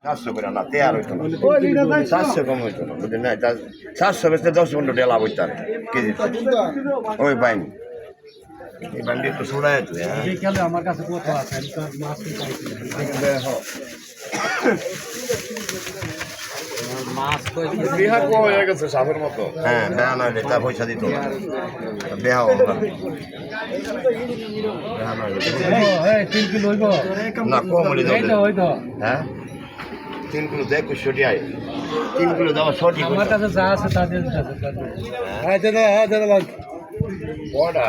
700 করে না তে আর হইতো না 700 কম হইতো না বুঝলেন না 700 বেচতে 10-15 টাকা লাভ হইতো আর কেজি ওই পাইনি এই বান্ডি একটু ছড়ায় তো বিকালে আমার কাছে কত আছে আমি তো মাছ মাছ কই বিহা কো হয়ে গেছে সাপের মতো হ্যাঁ বেহা নইলে তা পয়সা দিত না বেহাও এই 3 কিলো হইব না কম হলে এই তো হইতো হ্যাঁ 3 কিলো দেখ কুশটি আই 3 কিলো দাও সঠিক আমার কাছে যা আছে তাদের কাছে হ্যাঁ দাদা লাগ বড়া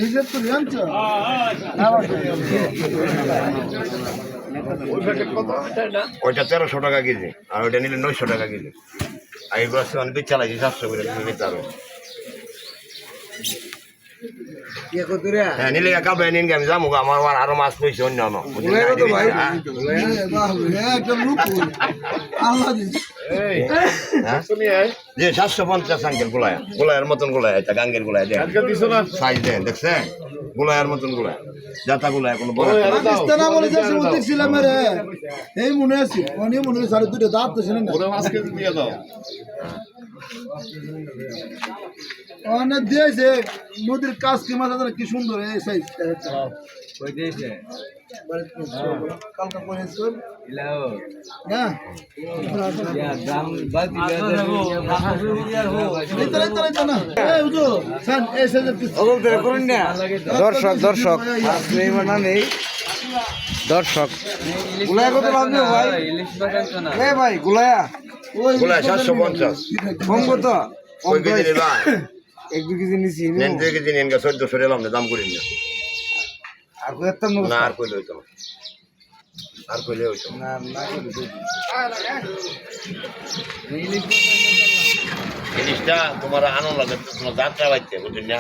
হিসেব তো জানছো ওইটা 1300 টাকা কেজি আর ওইটা নিলে 900 টাকা কেজি আর এগুলো অনেক চালাইছি 700 করে তুমি নিতে পারো হ্যাঁ নিলে কাবে নিন আমি যাবো আমার আরো মাছ পেয়েছি অন্য যে 750 আঙ্কেল গোলায়ের মতন গোলায় এটা গাঙ্গের গোলায় সাইজ দেন দেখছেন গোলায়ের মতন গোলায় যাতা গোলায় কোনো বড় দেখছিলাম রে এই মনে আছে অনেক মনে হয় 2.5 দাঁত তো ছিলেন অনেক দিয়েছে নদীর কাজ কি মাছ কি সুন্দর এই সাইজ কালকা পরেছিল না দর্শক দর্শক নেই দর্শক গুলায়া কত লাগবে ভাই ভাই গুলায়া গোলায় 750 কম কত ওই কেজি নেবা 1-2 কেজি নিছি নেন 2 কেজি নেন 1400 এলাম না দাম করিন না আর কত না আর কইলে হইতো আর কইলে হইতো না না জিনিসটা তোমার আনন্দ লাগে তোমার যাত্রা বাইতে বুঝলেন না